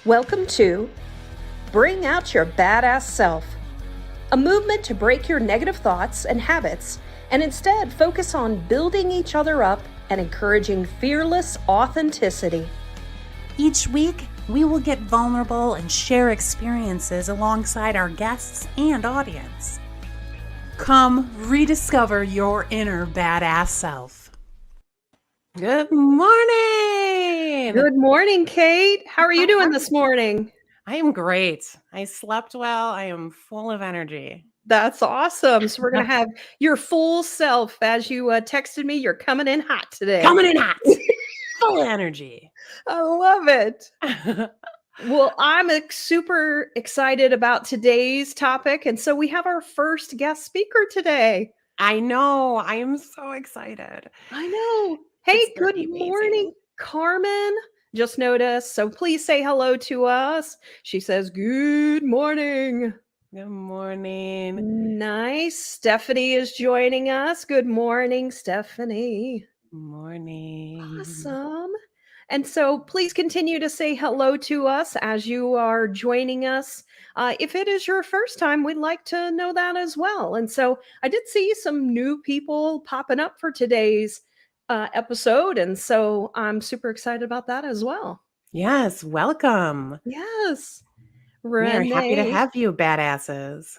Welcome to Bring Out Your Badass Self, a movement to break your negative thoughts and habits and instead focus on building each other up and encouraging fearless authenticity. Each week, we will get vulnerable and share experiences alongside our guests and audience. Come rediscover your inner badass self. Good morning! Good morning, Cate. How are you doing this morning? I am great. I slept well. I am full of energy. That's awesome. So we're going to have your full self. As you texted me, you're coming in hot today. Coming in hot. Full of energy. I love it. Well, I'm super excited about today's topic. And so we have our first guest speaker today. I know. I am so excited. I know. Hey, good morning, Carmen. Just noticed. So please say hello to us. She says, good morning. Good morning. Nice. Stephanie is joining us. Good morning, Stephanie. Good morning. Awesome. And so please continue to say hello to us as you are joining us. If it is your first time, we'd like to know that as well. And so I did see some new people popping up for today's episode. And so I'm super excited about that as well. Yes. Welcome. Yes. Renee. We are happy to have you, badasses.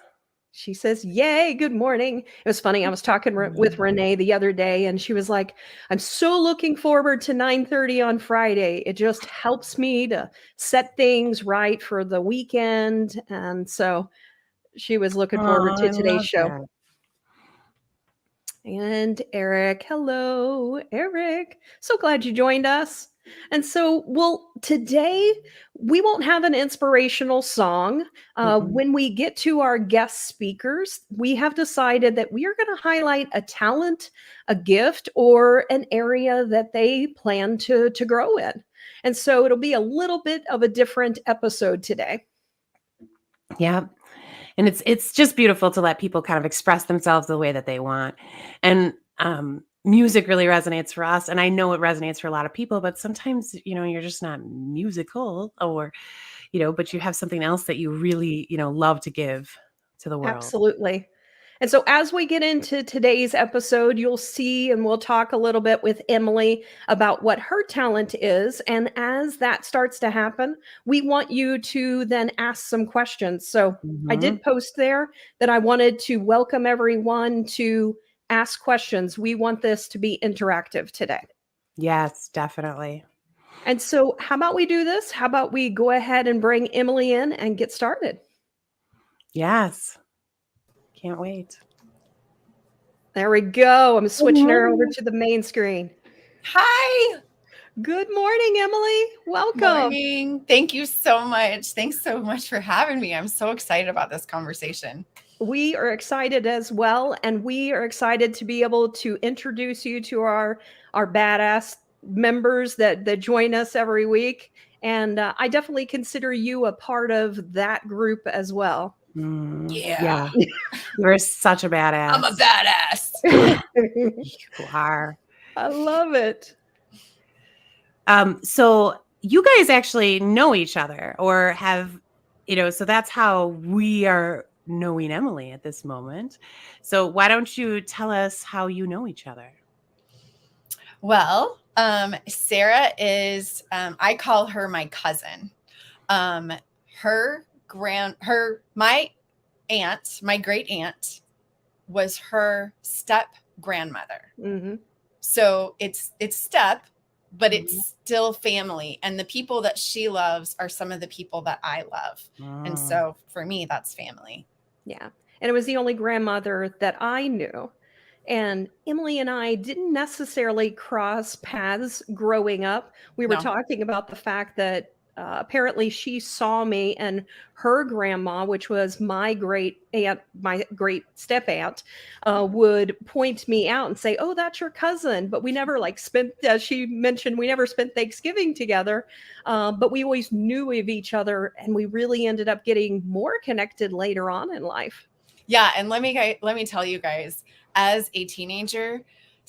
She says, yay, good morning. It was funny. I was talking with Renee the other day and she was like, I'm so looking forward to 9:30 on Friday. It just helps me to set things right for the weekend. And so she was looking forward to today's show. That. And Eric, hello, Eric. So glad you joined us. And so, well, today we won't have an inspirational song. When we get to our guest speakers, we have decided that we are going to highlight a talent, a gift, or an area that they plan to grow in. And so it'll be a little bit of a different episode today. Yeah. And it's just beautiful to let people kind of express themselves the way that they want. And music really resonates for us. And I know it resonates for a lot of people, but sometimes, you're just not musical or, but you have something else that you really, love to give to the world. Absolutely. And so as we get into today's episode, you'll see, and we'll talk a little bit with Emily about what her talent is. And as that starts to happen, we want you to then ask some questions. So I did post there that I wanted to welcome everyone to ask questions. We want this to be interactive today. Yes, definitely. And so how about we do this? How about we go ahead and bring Emily in and get started? Yes. Can't wait. There we go. I'm switching her over to the main screen. Hi. Good morning, Emily. Welcome. Morning. Thank you so much. Thanks so much for having me. I'm so excited about this conversation. We are excited as well. And we are excited to be able to introduce you to our badass members that join us every week. And I definitely consider you a part of that group as well. Yeah. You're such a badass. I'm a badass. You are. I love it. So you guys actually know each other or have, so that's how we are knowing Emily at this moment. So why don't you tell us how you know each other? Well, Sarah is, I call her my cousin. My great aunt was her step grandmother. So it's step, but it's still family. And the people that she loves are some of the people that I love. And so for me, that's family. Yeah. And it was the only grandmother that I knew. And Emily and I didn't necessarily cross paths growing up. We were talking about the fact that apparently she saw me and her grandma, which was my great aunt, my great step aunt, would point me out and say, oh, that's your cousin. But we never spent, as she mentioned, we never spent Thanksgiving together. But we always knew of each other. And we really ended up getting more connected later on in life. Yeah. And let me tell you guys, as a teenager,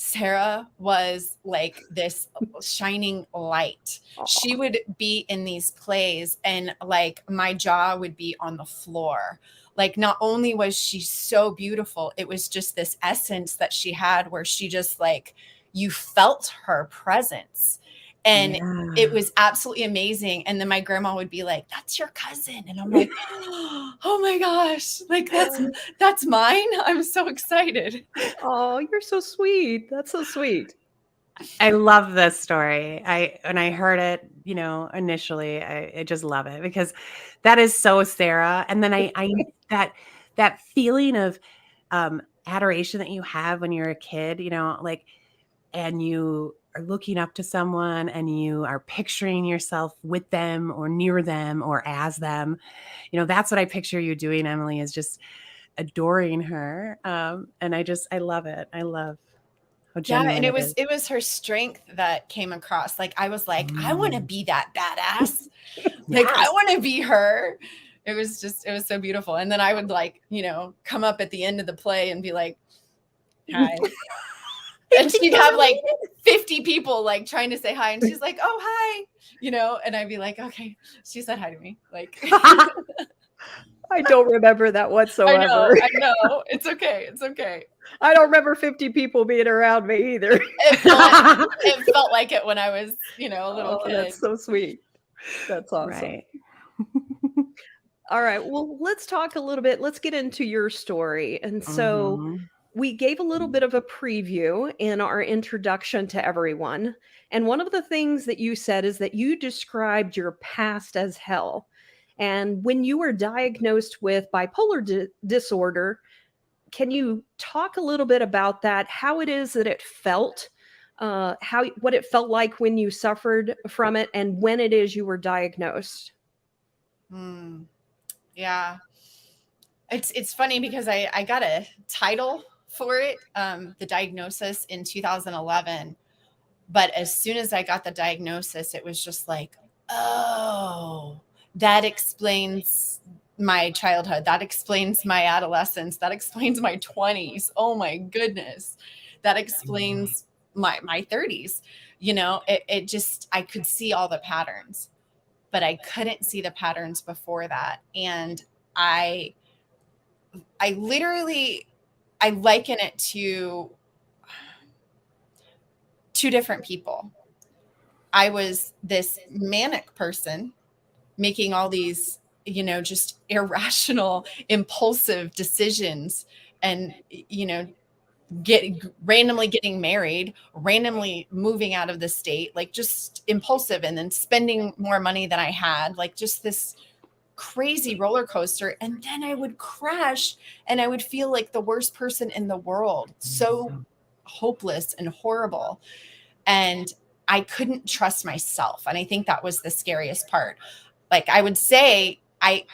Sarah was like this shining light. Aw. She would be in these plays and like my jaw would be on the floor. Like not only was she so beautiful, it was just this essence that she had where she just like, you felt her presence. And it was absolutely amazing. And then my grandma would be like, that's your cousin. And I'm like, oh my gosh, like that's mine. I'm so excited. Oh, you're so sweet. That's so sweet. I love this story. When I heard it, initially, I just love it because that is so Sarah. And then I that feeling of adoration that you have when you're a kid, like, and you are looking up to someone and you are picturing yourself with them or near them or as them. That's what I picture you doing, Emily, is just adoring her. And I love it. I love how genuine and it is. it was her strength that came across. Like I was like, I want to be that badass. Like I want to be her. It was so beautiful. And then I would like, come up at the end of the play and be like, hi. And she'd have like 50 people like trying to say hi. And she's like, oh, hi, and I'd be like, okay, she said hi to me. Like, I don't remember that whatsoever. I know. It's okay. It's okay. I don't remember 50 people being around me either. It felt like it when I was, a little kid. That's so sweet. That's awesome. Right. All right. Well, let's talk a little bit. Let's get into your story. And so we gave a little bit of a preview in our introduction to everyone. And one of the things that you said is that you described your past as hell. And when you were diagnosed with bipolar disorder, can you talk a little bit about that? How it is that it felt, what it felt like when you suffered from it, and when it is you were diagnosed? Yeah, it's funny because I got a title for it, the diagnosis, in 2011. But as soon as I got the diagnosis, it was just like, oh, that explains my childhood. That explains my adolescence. That explains my 20s. Oh my goodness. That explains my 30s. It just, I could see all the patterns, but I couldn't see the patterns before that. And I literally, I liken it to two different people. I was this manic person making all these, just irrational, impulsive decisions and, randomly getting married, randomly moving out of the state, like just impulsive, and then spending more money than I had, like just this crazy roller coaster. And then I would crash and I would feel like the worst person in the world, so hopeless and horrible. And I couldn't trust myself. And I think that was the scariest part. Like I would say, I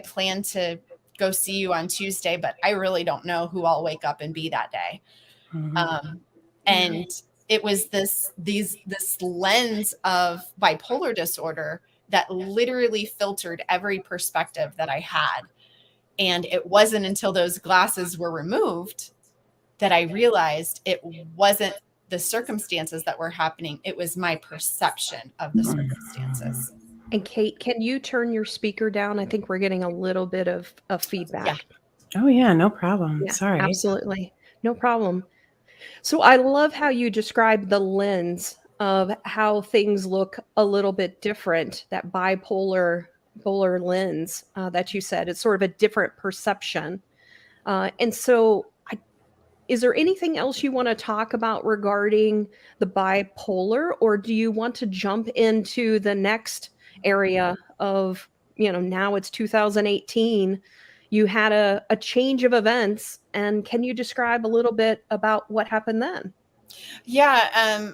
plan to go see you on Tuesday, but I really don't know who I'll wake up and be that day. And it was this lens of bipolar disorder that literally filtered every perspective that I had. And it wasn't until those glasses were removed that I realized it wasn't the circumstances that were happening. It was my perception of the circumstances. And Cate, can you turn your speaker down? I think we're getting a little bit of feedback. Yeah. Oh yeah, no problem. Yeah, sorry. Absolutely. No problem. So I love how you describe the lens of how things look a little bit different, that bipolar lens that you said. It's sort of a different perception. And so is there anything else you want to talk about regarding the bipolar, or do you want to jump into the next area of, now it's 2018, you had a change of events, and can you describe a little bit about what happened then? Yeah.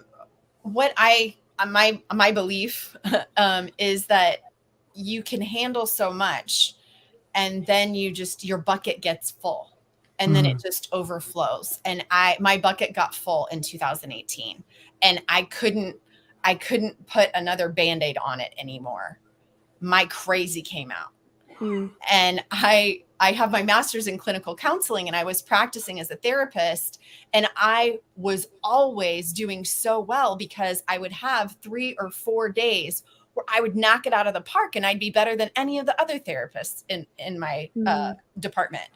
What my belief is that you can handle so much, and then your bucket gets full, and then it just overflows. And my bucket got full in 2018, and I couldn't put another Band-Aid on it anymore. My crazy came out. And I have my master's in clinical counseling, and I was practicing as a therapist, and I was always doing so well because I would have 3 or 4 days where I would knock it out of the park, and I'd be better than any of the other therapists in my department.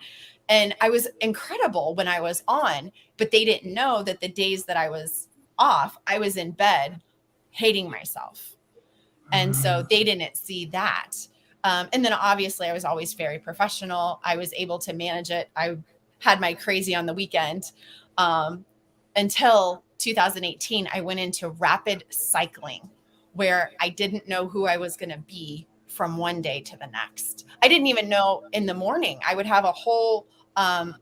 And I was incredible when I was on, but they didn't know that the days that I was off, I was in bed hating myself. And so they didn't see that. And then obviously I was always very professional. I was able to manage it. I had my crazy on the weekend. Until 2018, I went into rapid cycling where I didn't know who I was going to be from one day to the next. I didn't even know in the morning. I would have a whole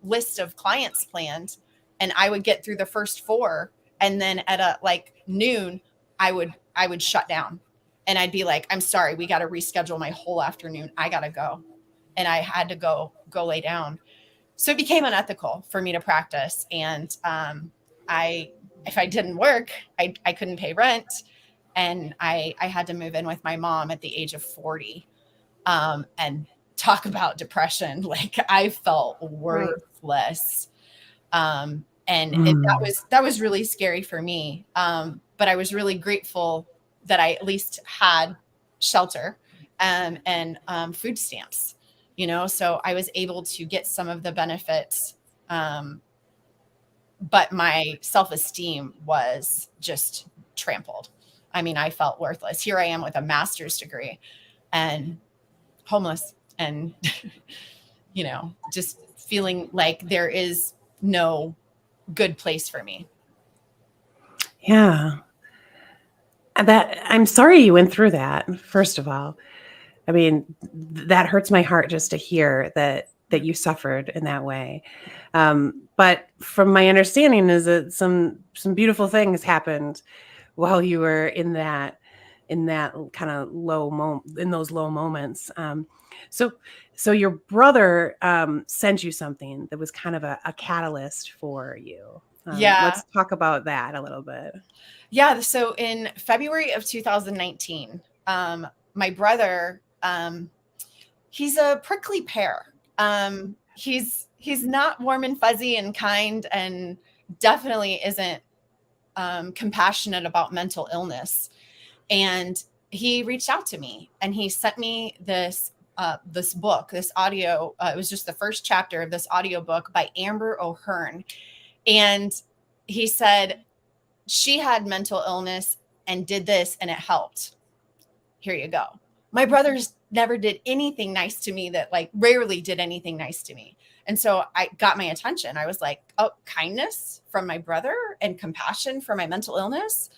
list of clients planned, and I would get through the first 4. And then at like noon, I would shut down. And I'd be like, I'm sorry, we got to reschedule my whole afternoon. I got to go. And I had to go lay down. So it became unethical for me to practice. And if I didn't work, I couldn't pay rent. And I had to move in with my mom at the age of 40. And talk about depression. Like, I felt worthless. And that was really scary for me. But I was really grateful that I at least had shelter and food stamps, so I was able to get some of the benefits. But my self-esteem was just trampled. I mean, I felt worthless. Here I am with a master's degree and homeless and, just feeling like there is no good place for me. Yeah. I'm sorry you went through that, first of all. I mean, that hurts my heart just to hear that you suffered in that way. But from my understanding is that some beautiful things happened while you were in that kind of in those low moments. So your brother sent you something that was kind of a catalyst for you. Let's talk about that a little bit. Yeah. So in February of 2019, my brother, he's a prickly pear. He's not warm and fuzzy and kind, and definitely isn't compassionate about mental illness. And he reached out to me and he sent me this book, this audio. It was just the first chapter of this audio book by Amber O'Hearn. And he said, she had mental illness and did this and it helped. Here you go. My brothers never did anything nice to me, rarely did anything nice to me. And so I got my attention. I was like, oh, kindness from my brother and compassion for my mental illness.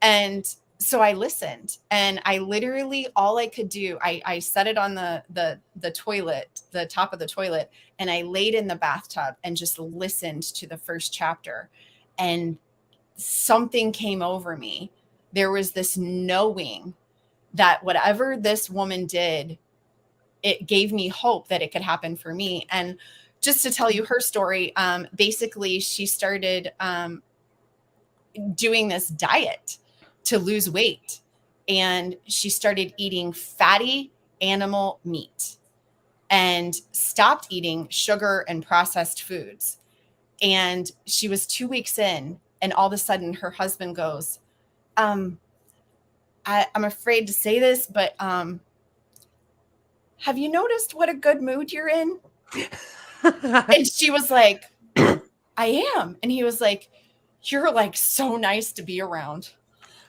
And so I listened, and I literally, all I could do, I set it on the toilet, the top of the toilet, and I laid in the bathtub and just listened to the first chapter. And something came over me. There was this knowing that whatever this woman did, it gave me hope that it could happen for me. And just to tell you her story, basically she started doing this diet to lose weight. And she started eating fatty animal meat and stopped eating sugar and processed foods. And she was 2 weeks in, and all of a sudden her husband goes, I'm afraid to say this, but have you noticed what a good mood you're in? And she was like, I am. And he was like, you're like so nice to be around.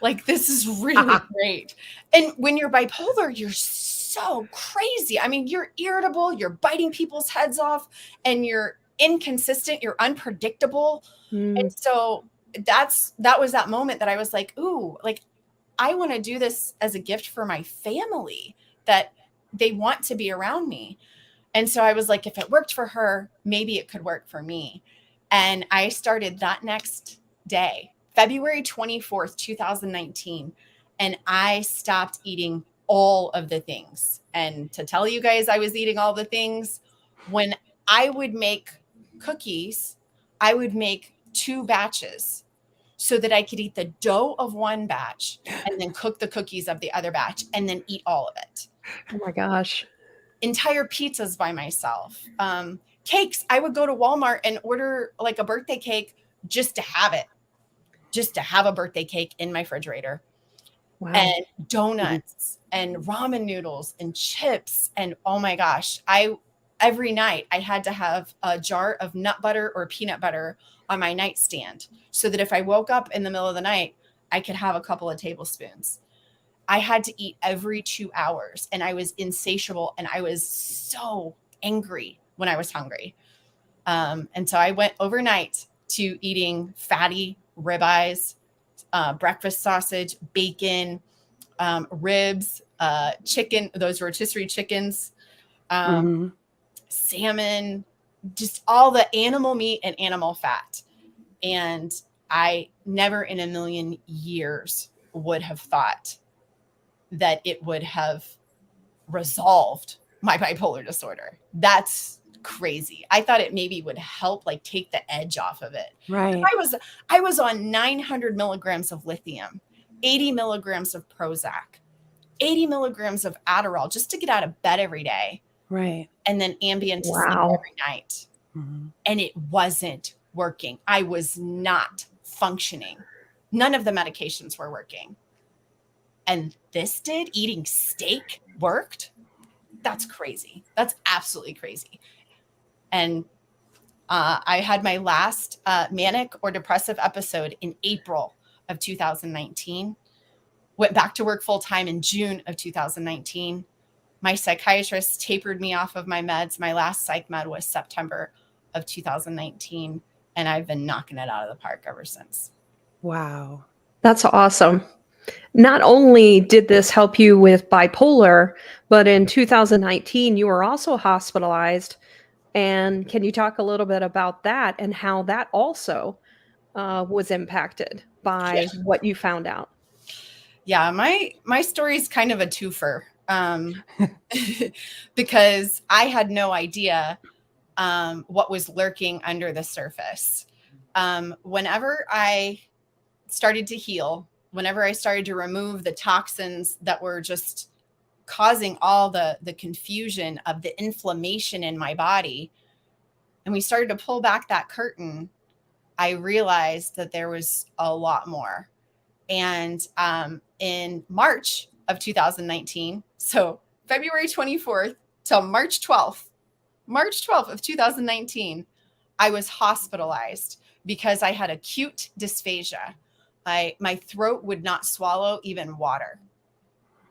Like, this is really great. And when you're bipolar, you're so crazy. I mean, you're irritable, you're biting people's heads off, and you're inconsistent, you're unpredictable. And so that was that moment that I was like, ooh, like, I want to do this as a gift for my family, that they want to be around me. And so I was like, if it worked for her, maybe it could work for me. And I started that next day, February 24th, 2019. And I stopped eating all of the things. And to tell you guys I was eating all the things, when I would make cookies, I would make 2 batches so that I could eat the dough of one batch and then cook the cookies of the other batch and then eat all of it. Oh my gosh. entire pizzas by myself. Cakes. I would go to Walmart and order like a birthday cake just to have it, just to have a birthday cake in my refrigerator. Wow. And donuts and ramen noodles and chips. And oh my gosh, every night I had to have a jar of nut butter or peanut butter on my nightstand so that if I woke up in the middle of the night, I could have a couple of tablespoons. I had to eat every 2 hours, and I was insatiable, and I was so angry when I was hungry. And so I went overnight to eating fatty ribeyes, breakfast sausage, bacon, ribs, chicken, those rotisserie chickens, salmon, just all the animal meat and animal fat. And I never in a million years would have thought that it would have resolved my bipolar disorder. That's crazy. I thought it maybe would help like take the edge off of it. Right. I was on 900 milligrams of lithium, 80 milligrams of Prozac, 80 milligrams of Adderall just to get out of bed every day. Right. And then Ambien to sleep every night. And it wasn't working. I was not functioning. None of the medications were working. And this did. Eating steak worked. That's crazy. That's absolutely crazy. And I had my last manic or depressive episode in April of 2019. Went back to work full time in June of 2019. My psychiatrist tapered me off of my meds. My last psych med was September of 2019. And I've been knocking it out of the park ever since. Wow. That's awesome. Not only did this help you with bipolar, but in 2019, you were also hospitalized. And can you talk a little bit about that and how that also was impacted by what you found out? Yeah, my story is kind of a twofer because I had no idea what was lurking under the surface. Whenever I started to heal, whenever I started to remove the toxins that were just causing all the confusion of the inflammation in my body, and we started to pull back that curtain, I realized that there was a lot more. And in March of 2019, so February 24th till March 12th of 2019, I was hospitalized because I had acute dysphagia. My throat would not swallow even water.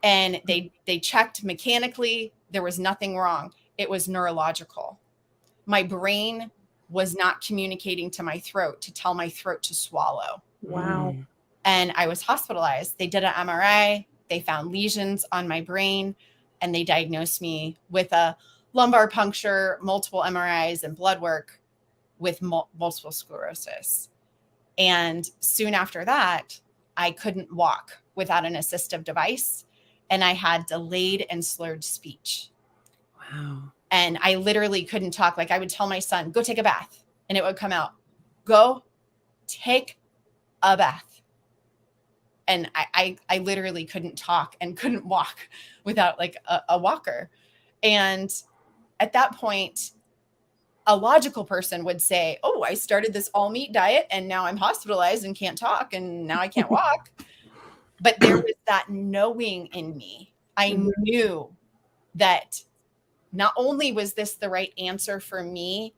And they checked mechanically. There was nothing wrong. It was neurological. My brain was not communicating to my throat to tell my throat to swallow. Wow. And I was hospitalized. They did an MRI. They found lesions on my brain, and they diagnosed me with a lumbar puncture, multiple MRIs, and blood work with multiple sclerosis. And soon after that, I couldn't walk without an assistive device, and I had delayed and slurred speech. Wow. And I literally couldn't talk. Like I would tell my son, go take a bath, and it would come out, go take a bath. And I literally couldn't talk and couldn't walk without like a walker. And at that point, a logical person would say, oh, I started this all meat diet and now I'm hospitalized and can't talk and now I can't walk. But there was that knowing in me. I knew that not only was this the right answer for me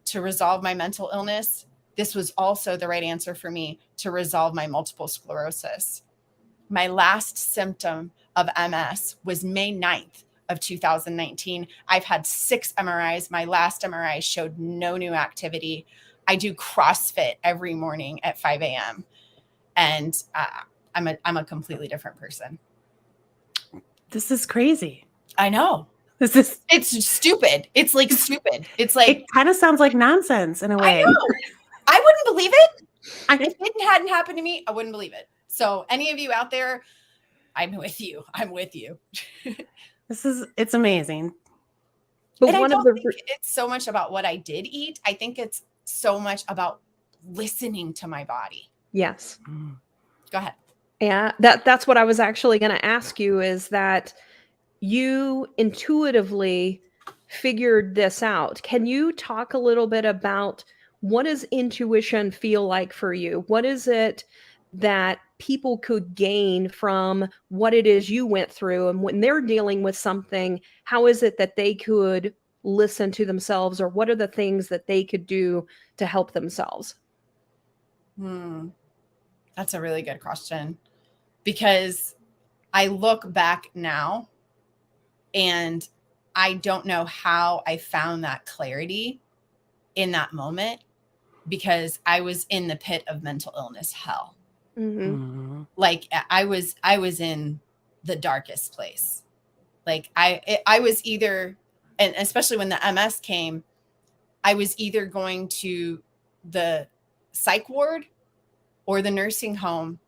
to resolve my mental illness, this was also the right answer for me to resolve my multiple sclerosis. My last symptom of MS was May 9th of 2019. I've had 6 MRIs. My last MRI showed no new activity. I do CrossFit every morning at 5 a.m. And I'm a completely different person. This is crazy. I know. It's stupid. It's like stupid. It's like, it kind of sounds like nonsense in a way. I know. I wouldn't believe it. If it hadn't happened to me, I wouldn't believe it. So any of you out there, I'm with you. I'm with you. It's amazing. But and I don't think it's so much about what I did eat. I think it's so much about listening to my body. Yes. Go ahead. Yeah, that's what I was actually going to ask you, is that you intuitively figured this out. Can you talk a little bit about what does intuition feel like for you? What is it that people could gain from what it is you went through? And when they're dealing with something, how is it that they could listen to themselves, or what are the things that they could do to help themselves? That's a really good question, because I look back now and I don't know how I found that clarity in that moment, because I was in the pit of mental illness hell. Like I was in the darkest place. Like I was either, and especially when the MS came, I was either going to the psych ward or the nursing home,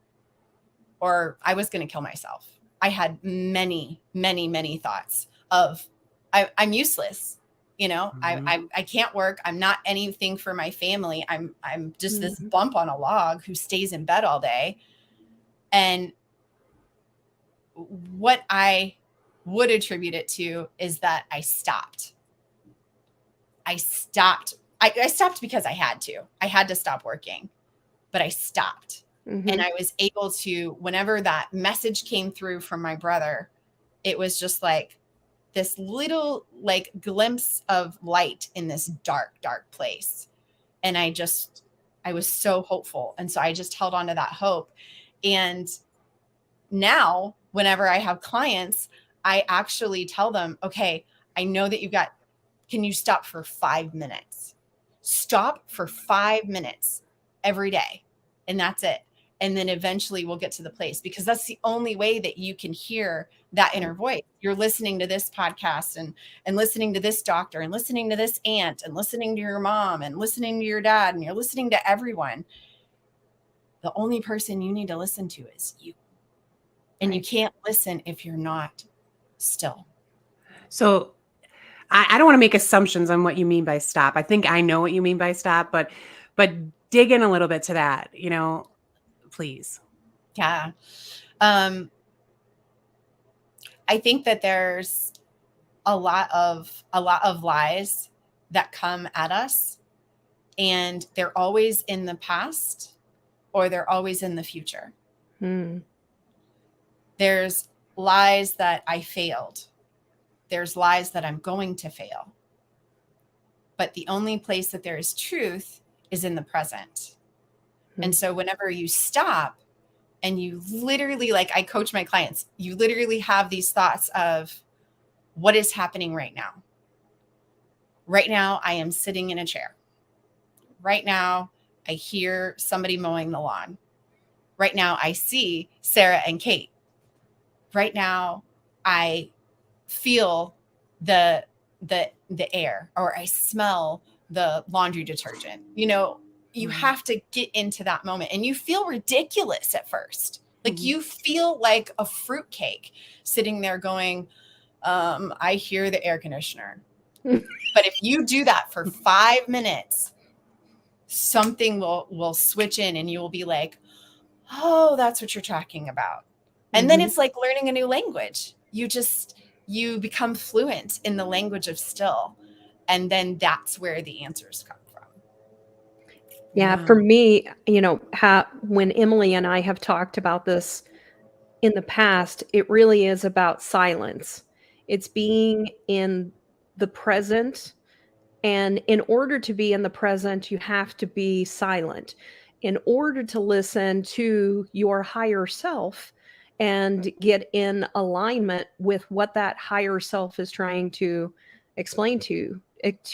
or I was going to kill myself. I had many, many, many thoughts of I'm useless. You know, I can't work. I'm not anything for my family. I'm just this bump on a log who stays in bed all day. And what I would attribute it to is that I stopped. I stopped because I had to. I had to stop working, but I stopped. And I was able to, whenever that message came through from my brother, it was just like this little like glimpse of light in this dark, dark place. And I was so hopeful. And so I just held on to that hope. And now, whenever I have clients, I actually tell them, okay, I know that can you stop for 5 minutes? Stop for 5 minutes every day. And that's it. And then eventually we'll get to the place, because that's the only way that you can hear that inner voice. You're listening to this podcast and listening to this doctor and listening to this aunt and listening to your mom and listening to your dad, and you're listening to everyone. The only person you need to listen to is you. And you can't listen if you're not still. So I don't want to make assumptions on what you mean by stop. I think I know what you mean by stop, but dig in a little bit to that, please. Yeah. I think that there's a lot of lies that come at us, and they're always in the past or they're always in the future. There's lies that I failed. There's lies that I'm going to fail. But the only place that there is truth is in the present. And so whenever you stop and you literally, like I coach my clients, you literally have these thoughts of what is happening right now. Right now, I am sitting in a chair. Right now, I hear somebody mowing the lawn. Right now, I see Sarah and Cate. Right now, I feel the air, or I smell the laundry detergent. You have to get into that moment, and you feel ridiculous at first. Like you feel like a fruitcake sitting there going, I hear the air conditioner. But if you do that for 5 minutes, something will switch in, and you will be like, oh, that's what you're talking about. And then it's like learning a new language. You become fluent in the language of still. And then that's where the answers come from. Yeah, for me, when Emily and I have talked about this in the past, it really is about silence. It's being in the present. And in order to be in the present, you have to be silent in order to listen to your higher self and get in alignment with what that higher self is trying to explain to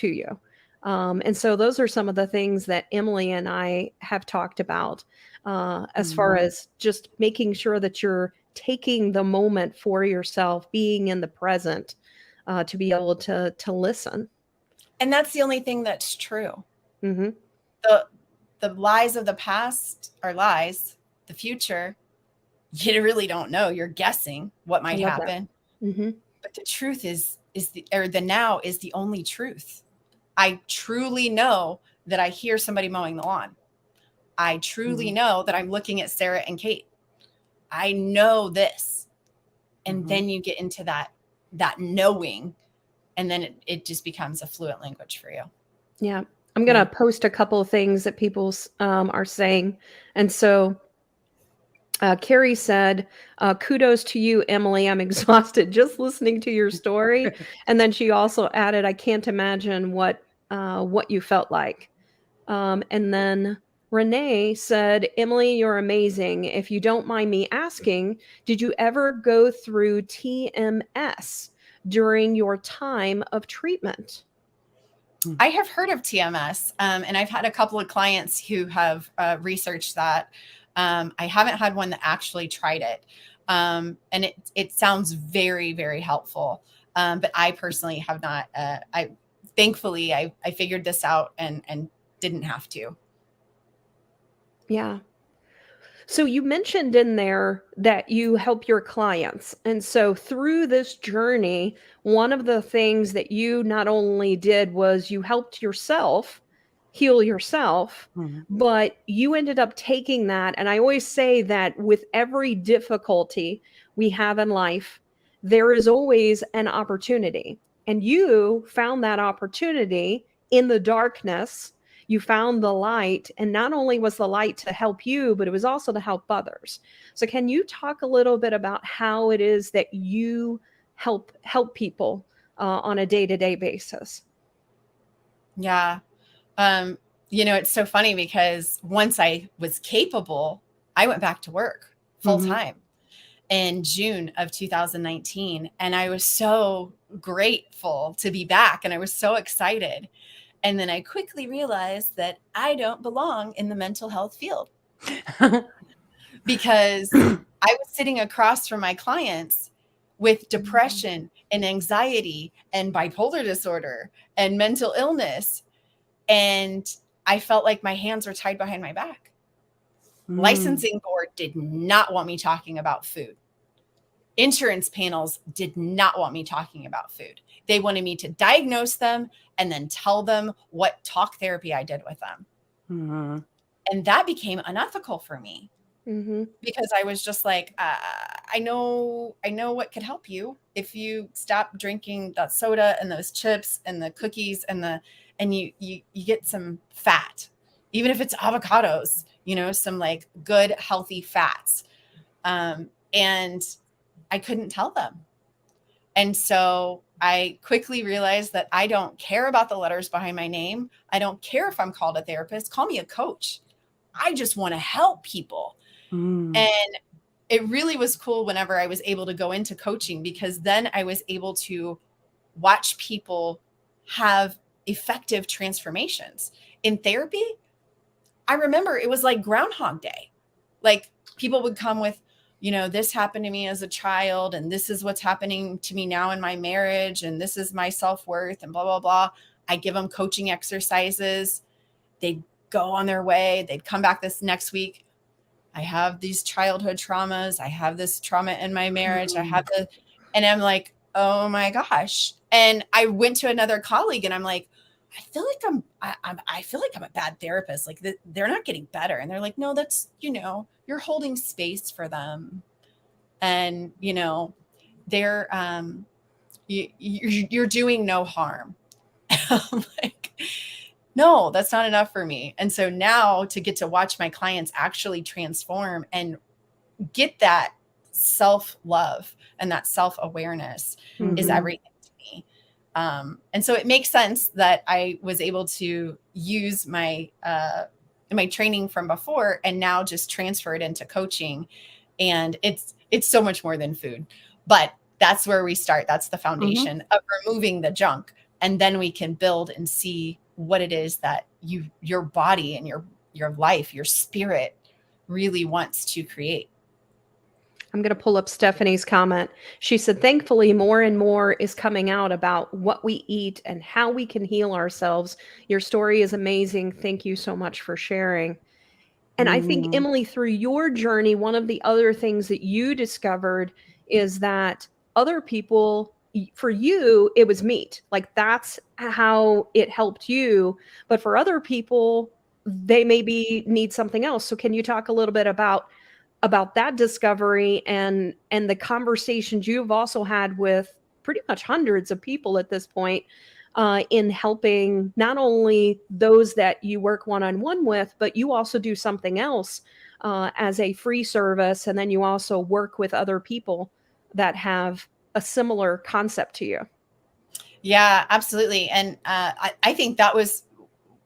you. And so those are some of the things that Emily and I have talked about as far as just making sure that you're taking the moment for yourself, being in the present to be able to listen. And that's the only thing that's true. The lies of the past are lies. The future, you really don't know. You're guessing what might happen. But the truth the now is the only truth. I truly know that I hear somebody mowing the lawn. I truly know that I'm looking at Sarah and Cate. I know this. And then you get into that that knowing, and then it just becomes a fluent language for you. Yeah. I'm going to post a couple of things that people are saying. And so Carrie said, kudos to you, Emily. I'm exhausted just listening to your story. And then she also added, I can't imagine what you felt like. And then Renee said, Emily, you're amazing. If you don't mind me asking, did you ever go through TMS during your time of treatment? I have heard of TMS, and I've had a couple of clients who have researched that. I haven't had one that actually tried it. And it sounds very, very helpful. But I personally have not. Thankfully, I figured this out and didn't have to. Yeah. So you mentioned in there that you help your clients. And so through this journey, one of the things that you not only did was you helped yourself heal yourself, but you ended up taking that. And I always say that with every difficulty we have in life, there is always an opportunity. And you found that opportunity in the darkness. You found the light, and not only was the light to help you, but it was also to help others. So can you talk a little bit about how it is that you help people on a day-to-day basis? Yeah. It's so funny because once I was capable, I went back to work full time in June of 2019. And I was so grateful to be back, and I was so excited. And then I quickly realized that I don't belong in the mental health field because I was sitting across from my clients with depression and anxiety and bipolar disorder and mental illness. And I felt like my hands were tied behind my back. Licensing board did not want me talking about food. Insurance panels did not want me talking about food. They wanted me to diagnose them and then tell them what talk therapy I did with them. And that became unethical for me because I was just like, I know what could help you if you stop drinking that soda and those chips and the cookies and you get some fat, even if it's avocados, some like good, healthy fats. And I couldn't tell them. And so I quickly realized that I don't care about the letters behind my name. I don't care if I'm called a therapist. Call me a coach. I just want to help people. And it really was cool whenever I was able to go into coaching, because then I was able to watch people have effective transformations. In therapy, I remember it was like Groundhog Day. Like people would come with, this happened to me as a child, and this is what's happening to me now in my marriage, and this is my self-worth, and blah, blah, blah. I give them coaching exercises. They'd go on their way. They'd come back this next week. I have these childhood traumas. I have this trauma in my marriage. And I'm like, oh my gosh. And I went to another colleague and I'm like, I feel like I'm a bad therapist. Like they're not getting better. And they're like, no, that's, you're holding space for them. And, they're, you're doing no harm. I'm like, no, that's not enough for me. And so now to get to watch my clients actually transform and get that self-love and that self-awareness is everything to me. And so it makes sense that I was able to use my training from before and now just transfer it into coaching. And it's so much more than food, but that's where we start. That's the foundation of removing the junk. And then we can build and see what it is that your body and your life, your spirit really wants to create. I'm going to pull up Stephanie's comment. She said, thankfully, more and more is coming out about what we eat and how we can heal ourselves. Your story is amazing. Thank you so much for sharing. And I think, Emily, through your journey, one of the other things that you discovered is that other people, for you, it was meat. Like that's how it helped you. But for other people, they maybe need something else. So can you talk a little bit about that discovery and the conversations you've also had with pretty much hundreds of people at this point in helping not only those that you work one-on-one with, but you also do something else as a free service. And then you also work with other people that have a similar concept to you. Yeah, absolutely. And I think that was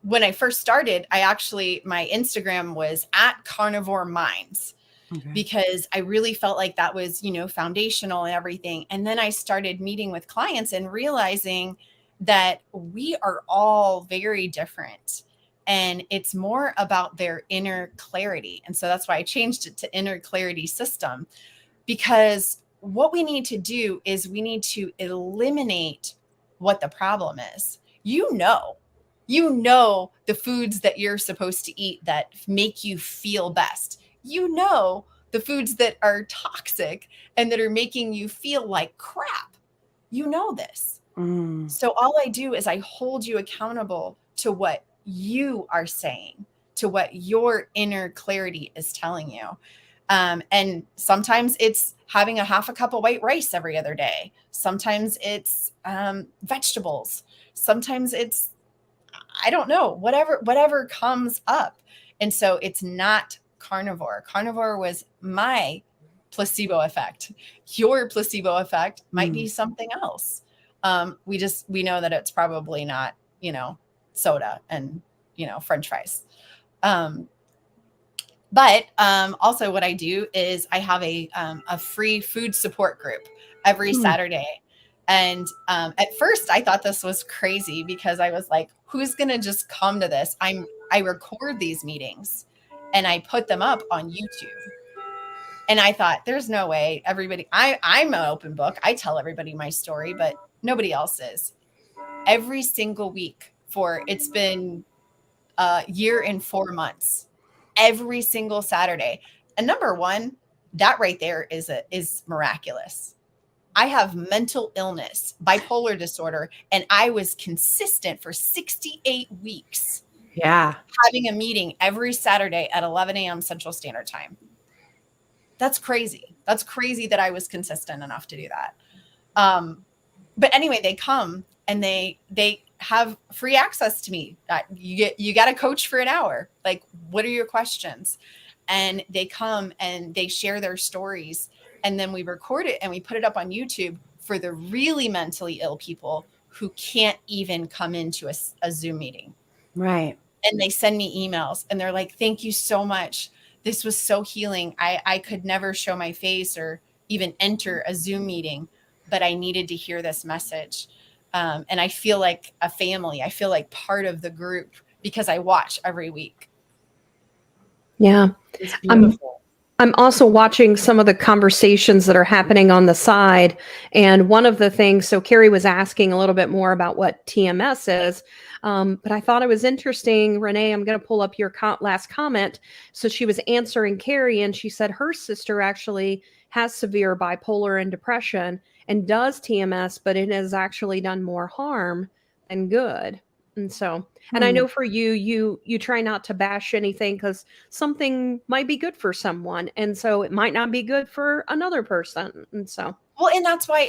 when I first started. My Instagram was at Carnivore Minds. Okay. Because I really felt like that was, foundational and everything. And then I started meeting with clients and realizing that we are all very different. And it's more about their inner clarity. And so that's why I changed it to Inner Clarity System, because what we need to do is we need to eliminate what the problem is. You know the foods that you're supposed to eat that make you feel best. The foods that are toxic and that are making you feel like crap. You know this. So all I do is I hold you accountable to what you are saying, to what your inner clarity is telling you. And sometimes it's having a half a cup of white rice every other day. Sometimes it's vegetables. Sometimes it's, I don't know, whatever comes up. And so it's not carnivore. Carnivore was my placebo effect. Your placebo effect might be something else. We know that it's probably not, soda and, French fries. But also what I do is I have a free food support group every Saturday. And at first I thought this was crazy because I was like, who's going to just come to this? I record these meetings and I put them up on YouTube. And I thought, there's no way everybody, I'm an open book. I tell everybody my story, but nobody else is. Every single week it's been a year and 4 months, every single Saturday. And number one, that right there is miraculous. I have mental illness, bipolar disorder, and I was consistent for 68 weeks. Yeah. Having a meeting every Saturday at 11 a.m. Central Standard Time. That's crazy. That's crazy that I was consistent enough to do that. But anyway, they come and they have free access to me. You got a coach for an hour. Like, what are your questions? And they come and they share their stories. And then we record it and we put it up on YouTube for the really mentally ill people who can't even come into a Zoom meeting. Right. And they send me emails and they're like, thank you so much. This was so healing. I could never show my face or even enter a Zoom meeting, but I needed to hear this message. And I feel like a family. I feel like part of the group because I watch every week. Yeah. It's beautiful. I'm also watching some of the conversations that are happening on the side. And one of the things, so Carrie was asking a little bit more about what TMS is. But I thought it was interesting. Renee, I'm going to pull up your last comment. So she was answering Carrie and she said her sister actually has severe bipolar and depression and does TMS, but it has actually done more harm than good. And so, and I know for you try not to bash anything because something might be good for someone. And so it might not be good for another person. And so, well, and that's why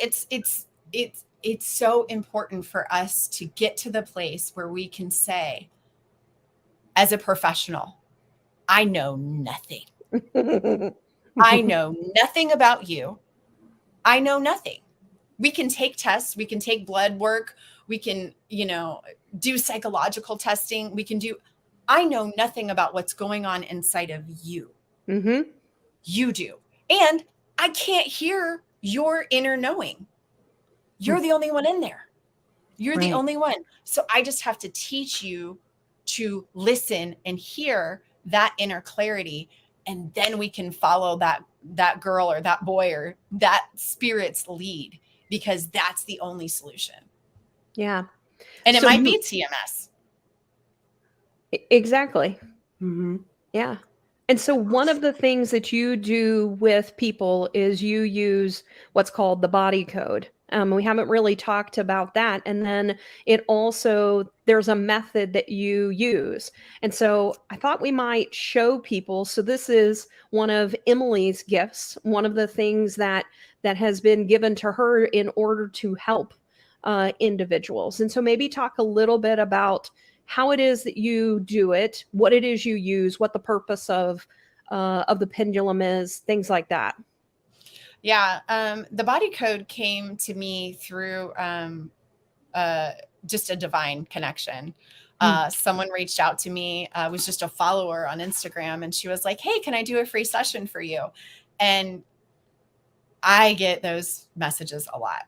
it's so important for us to get to the place where we can say, as a professional, I know nothing. I know nothing about you. I know nothing. We can take tests. We can take blood work. We can, do psychological testing. I know nothing about what's going on inside of you. Mm-hmm. You do. And I can't hear your inner knowing. You're the only one in there. You're the only one. So I just have to teach you to listen and hear that inner clarity. And then we can follow that girl or that boy or that spirit's lead, because that's the only solution. Yeah. And it might be TMS. Exactly. Mm-hmm. Yeah. And so one of the things that you do with people is you use what's called the body code. We haven't really talked about that. And then there's a method that you use. And so I thought we might show people. So this is one of Emily's gifts, one of the things that has been given to her in order to help individuals. And so maybe talk a little bit about how it is that you do it, what it is you use, what the purpose of the pendulum is, things like that. Yeah, the body code came to me through just a divine connection. Someone reached out to me, was just a follower on Instagram, and she was like, "Hey, can I do a free session for you?" And I get those messages a lot.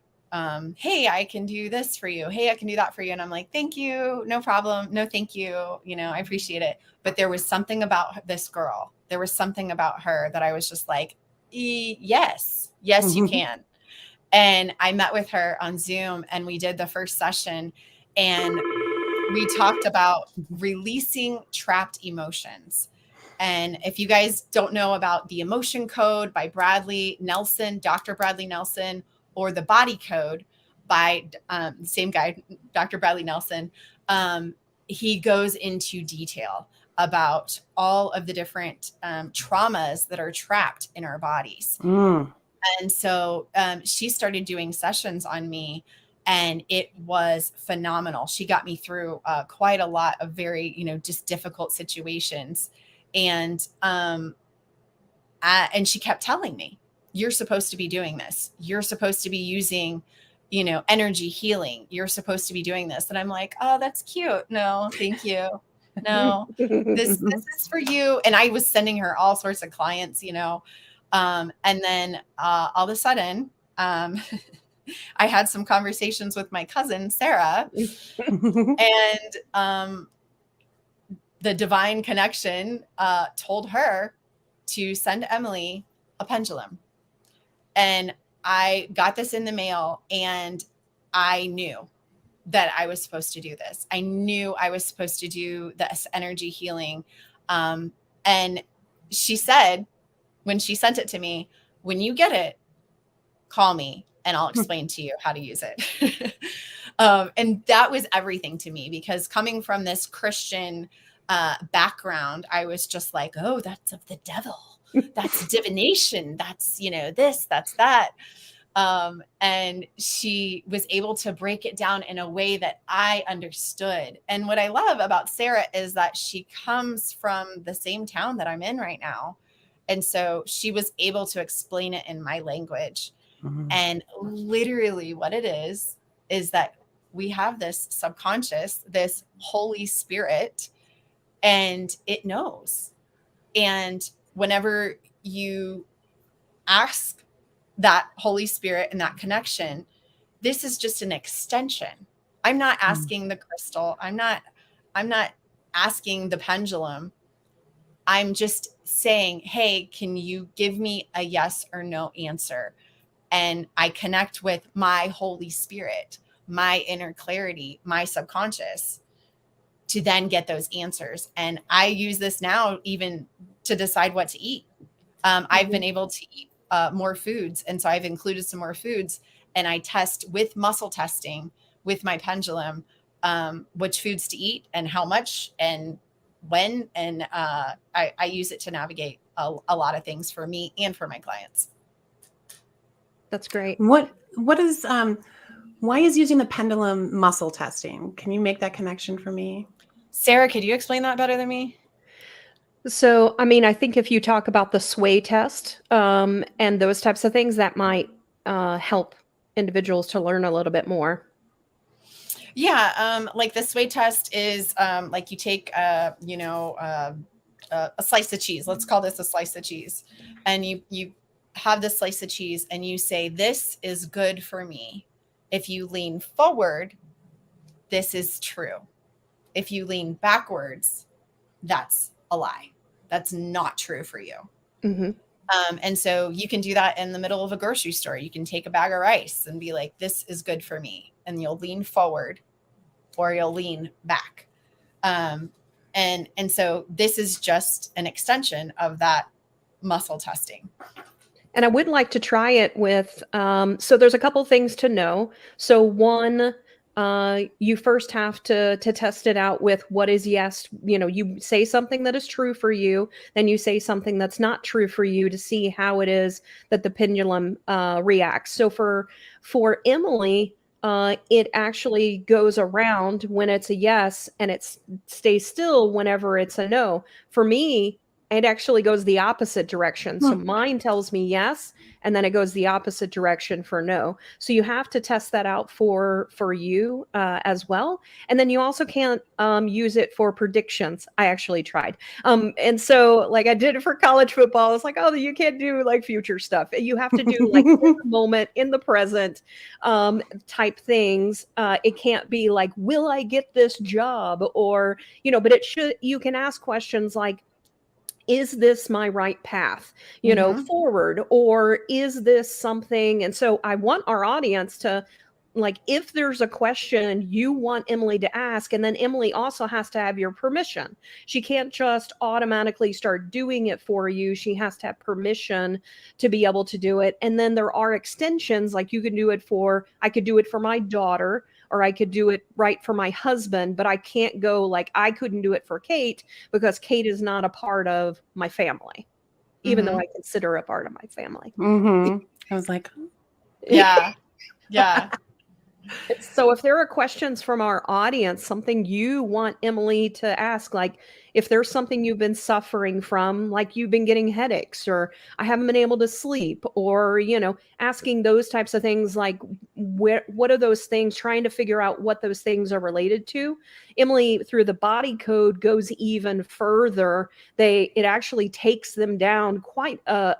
Hey, I can do this for you. Hey, I can do that for you. And I'm like, thank you. No problem. No, thank you. You know, I appreciate it. But there was something about this girl. There was something about her that I was just like, yes, you can. And I met with her on Zoom and we did the first session and we talked about releasing trapped emotions. And if you guys don't know about the emotion code by Bradley Nelson, Dr. Bradley Nelson, or the body code by the same guy, Dr. Bradley Nelson, he goes into detail about all of the different traumas that are trapped in our bodies. And so she started doing sessions on me and it was phenomenal. She got me through quite a lot of very, just difficult situations. And she kept telling me, you're supposed to be doing this. You're supposed to be using, energy healing. You're supposed to be doing this. And I'm like, oh, that's cute. No, thank you. No, this is for you. And I was sending her all sorts of clients, and then all of a sudden, I had some conversations with my cousin, Sarah, and the divine connection told her to send Emily a pendulum. And I got this in the mail and I knew that I was supposed to do this. I knew I was supposed to do this energy healing. And she said, when she sent it to me, when you get it, call me and I'll explain to you how to use it. And that was everything to me because coming from this Christian background, I was just like, oh, that's of the devil. That's divination. That's, this, that's that. And she was able to break it down in a way that I understood. And what I love about Sarah is that she comes from the same town that I'm in right now. And so she was able to explain it in my language. And literally what it is that we have this subconscious, this Holy Spirit, and it knows. And whenever you ask that Holy Spirit and that connection, this is just an extension. I'm not asking the crystal. I'm not asking the pendulum. I'm just saying, hey, can you give me a yes or no answer? And I connect with my Holy Spirit, my inner clarity, my subconscious to then get those answers. And I use this now even to decide what to eat. I've been able to eat more foods. And so I've included some more foods and I test with muscle testing with my pendulum, which foods to eat and how much and when. And I use it to navigate a lot of things for me and for my clients. That's great. Why is using the pendulum muscle testing? Can you make that connection for me? Sarah, could you explain that better than me? So, I think if you talk about the sway test and those types of things, that might help individuals to learn a little bit more. Yeah, like the sway test is like you take, a slice of cheese. Let's call this a slice of cheese. And you have this slice of cheese and you say, this is good for me. If you lean forward, this is true. If you lean backwards, that's a lie. That's not true for you. And so you can do that in the middle of a grocery store. You can take a bag of rice and be like, this is good for me. And you'll lean forward or you'll lean back. And And so this is just an extension of that muscle testing. And I would like to try it with, so there's a couple things to know. So one, you first have to test it out with what is yes. You say something that is true for you, then you say something that's not true for you to see how it is that the pendulum reacts. So for Emily, it actually goes around when it's a yes, and it stays still whenever it's a no. For me, it actually goes the opposite direction. So mine tells me yes, and then it goes the opposite direction for no. So you have to test that out for you as well. And then you also can't use it for predictions. I actually tried. And so like I did it for college football. It's like, oh, you can't do like future stuff. You have to do like in the moment, in the present type things. It can't be like, will I get this job? Or, but you can ask questions like, is this my right path, forward, or is this something? And so I want our audience to, like, if there's a question you want Emily to ask, and then Emily also has to have your permission. She can't just automatically start doing it for you. She has to have permission to be able to do it. And then there are extensions, like I could do it for my daughter, or I could do it right for my husband, but I can't go, like, I couldn't do it for Cate because Cate is not a part of my family, even though I consider her a part of my family. I was like, yeah. Yeah. So if there are questions from our audience, something you want Emily to ask, like if there's something you've been suffering from, like you've been getting headaches, or I haven't been able to sleep, or, asking those types of things, like what are those things, trying to figure out what those things are related to. Emily, through the body code, goes even further. It actually takes them down quite a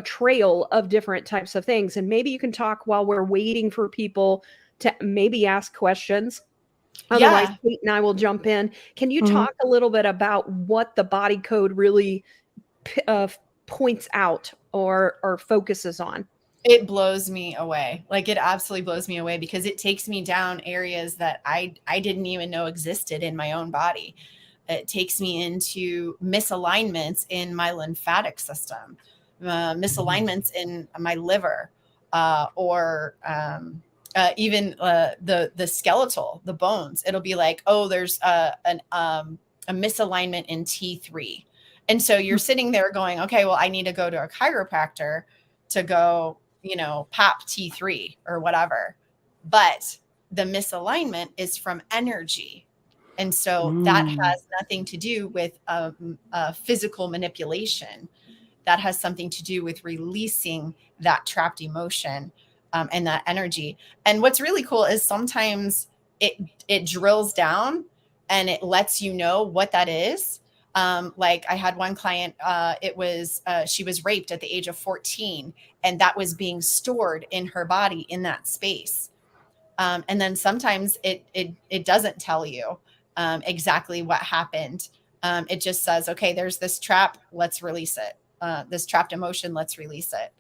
trail of different types of things. And maybe you can talk while we're waiting for people to maybe ask questions. Otherwise, Cate and I will jump in. Can you talk a little bit about what the body code really points out or focuses on? It blows me away. Like, it absolutely blows me away, because it takes me down areas that I didn't even know existed in my own body. It takes me into misalignments in my lymphatic system, misalignments in my liver, or even the skeletal, the bones. It'll be like, oh, there's a misalignment in T3. And so you're sitting there going, okay, well, I need to go to a chiropractor to go, pop T3 or whatever. But the misalignment is from energy. And so that has nothing to do with physical manipulation. That has something to do with releasing that trapped emotion and that energy. And what's really cool is sometimes it drills down and it lets you know what that is. Like I had one client, she was raped at the age of 14, and that was being stored in her body in that space. And then sometimes it doesn't tell you exactly what happened. It just says, okay, there's this trap, let's release it. This trapped emotion, let's release it.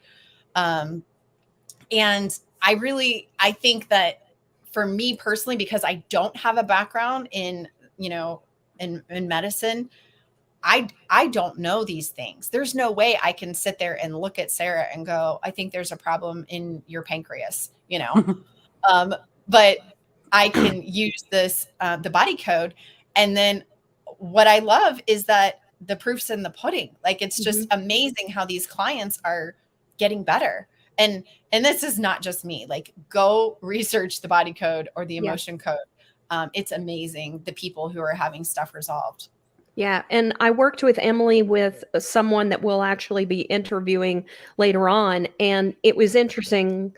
And I think that for me personally, because I don't have a background in medicine, I don't know these things. There's no way I can sit there and look at Sarah and go, I think there's a problem in your pancreas, but I can use this, the body code. And then what I love is that the proof's in the pudding. Like, it's just amazing how these clients are getting better. And this is not just me. Like, go research the body code or the emotion code. It's amazing, the people who are having stuff resolved. Yeah. And I worked with Emily with someone that we'll actually be interviewing later on. And it was interesting.